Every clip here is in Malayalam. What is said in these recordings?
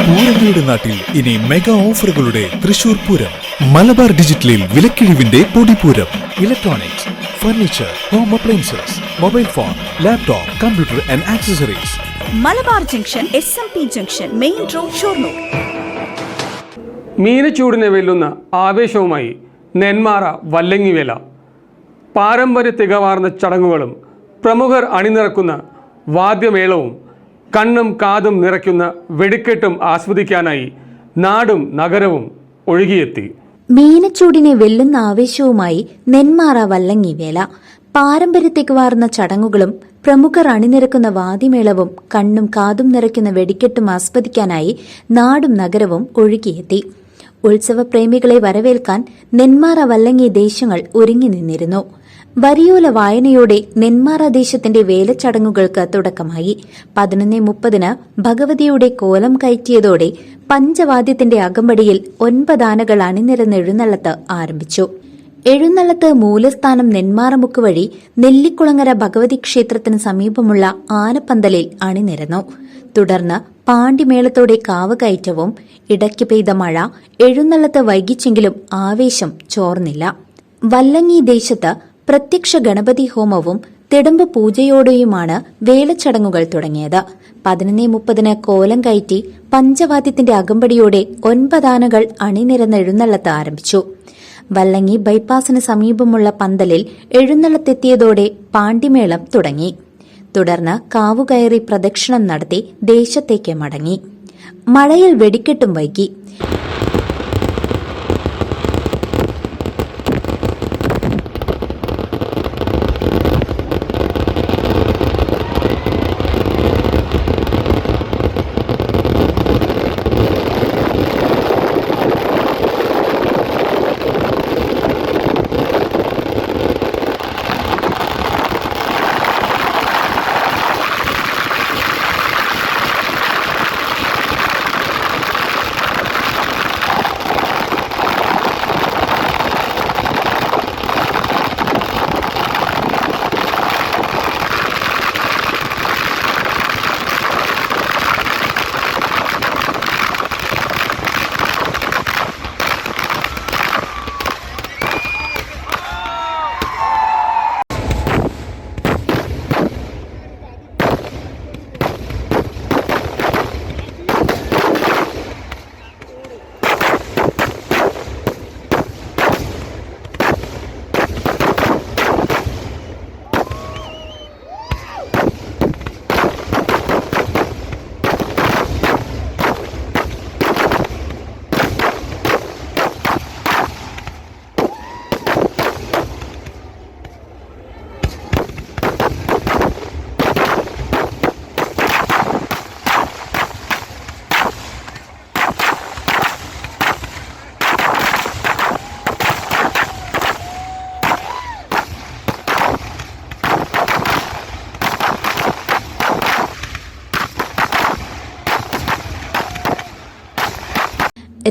പൂരങ്ങളുടെ നാട്ടിൽ ഇനി മെഗാ ഓഫറുകളുടെ തൃശൂർ പൂരം. മലബാർ ഡിജിറ്റലിൽ വിലക്കിഴിവിന്റെ പൊടിപൂരം. Electronics, furniture, home appliances, mobile phone, laptop, computer and accessories. Malabar junction, SMP junction, main road, Shoranur. മീനച്ചൂടിനെ വെല്ലുന്ന ആവേശവുമായി നെന്മാറ വല്ലങ്ങിവേല. പാരമ്പര്യ തികവാർന്ന ചടങ്ങുകളും പ്രമുഖർ അണിനിരക്കുന്ന വാദ്യമേളവും കണ്ണും കാതും നിറയ്ക്കുന്ന വെടിക്കെട്ടും ആസ്വദിക്കാനായി നാടും നഗരവും ഒഴുകിയെത്തി. മീനച്ചൂടിനെ വെല്ലുന്ന ആവേശവുമായി നെന്മാറ വല്ലങ്ങിവേല. പാരമ്പര്യ തികവാർന്ന ചടങ്ങുകളും പ്രമുഖർ അണിനിരക്കുന്ന വാദ്യമേളവും കണ്ണും കാതും നിറയ്ക്കുന്ന വെടിക്കെട്ടും ആസ്വദിക്കാനായി നാടും നഗരവും ഒഴുകിയെത്തി. ഉത്സവപ്രേമികളെ വരവേൽക്കാൻ നെന്മാറ വല്ലങ്ങി ദേശങ്ങൾ ഒരുങ്ങി നിന്നിരുന്നു. വരിയോല വായനയോടെ നെന്മാറ ദേശത്തിന്റെ വേലച്ചടങ്ങുകൾക്ക് തുടക്കമായി. 11:30 ഭഗവതിയുടെ കോലം കയറ്റിയതോടെ പഞ്ചവാദ്യത്തിന്റെ അകമ്പടിയിൽ 9 ആനകൾ അണിനിരന്ന് എഴുന്നള്ളത്ത് ആരംഭിച്ചു. എഴുന്നള്ളത്ത് മൂലസ്ഥാനം നെന്മാറമുക്ക് വഴി നെല്ലിക്കുളങ്ങര ഭഗവതി ക്ഷേത്രത്തിന് സമീപമുള്ള ആനപ്പന്തലിൽ അണിനിരന്നു. തുടർന്ന് പാണ്ടിമേളത്തോടെ കാവ് കയറ്റവും. ഇടയ്ക്ക് പെയ്ത മഴ എഴുന്നള്ളത്ത് വൈകിച്ചെങ്കിലും ആവേശം ചോർന്നില്ല. വല്ലങ്ങി ദേശത്ത് പ്രത്യക്ഷ ഗണപതി ഹോമവും തിടമ്പ് പൂജയോടെയുമാണ് വേലച്ചടങ്ങുകൾ തുടങ്ങിയത്. 11:30 കോലം കയറ്റി പഞ്ചവാദ്യത്തിന്റെ അകമ്പടിയോടെ 9 ആനകൾ അണിനിരന്ന് എഴുന്നള്ളത്ത് ആരംഭിച്ചു. വല്ലങ്ങി ബൈപ്പാസിന് സമീപമുള്ള പന്തലിൽ എഴുന്നള്ളത്തെത്തിയതോടെ പാണ്ടിമേളം തുടങ്ങി. തുടർന്ന് കാവുകയറി പ്രദക്ഷിണം നടത്തി ദേശത്തേക്ക് മടങ്ങി. മഴയിൽ വെടിക്കെട്ടും വൈകി.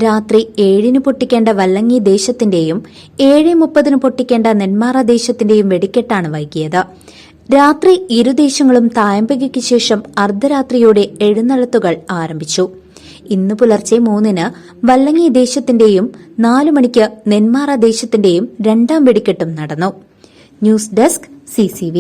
രാത്രി 7 പൊട്ടിക്കേണ്ട വല്ലങ്ങി ദേശത്തിന്റെയും 7:30 പൊട്ടിക്കേണ്ട നെന്മാറ ദേശത്തിന്റെയും വെടിക്കെട്ടാണ് വൈകിയത്. രാത്രി ഇരുദേശങ്ങളും തായമ്പകയ്ക്ക് ശേഷം അർദ്ധരാത്രിയോടെ എഴുന്നള്ളത്തുകൾ ആരംഭിച്ചു. ഇന്ന് പുലർച്ചെ 3 വല്ലങ്ങി ദേശത്തിന്റെയും 4 മണിക്ക് നെന്മാറ ദേശത്തിന്റെയും 2ാം വെടിക്കെട്ടും നടന്നു. News desk CCV.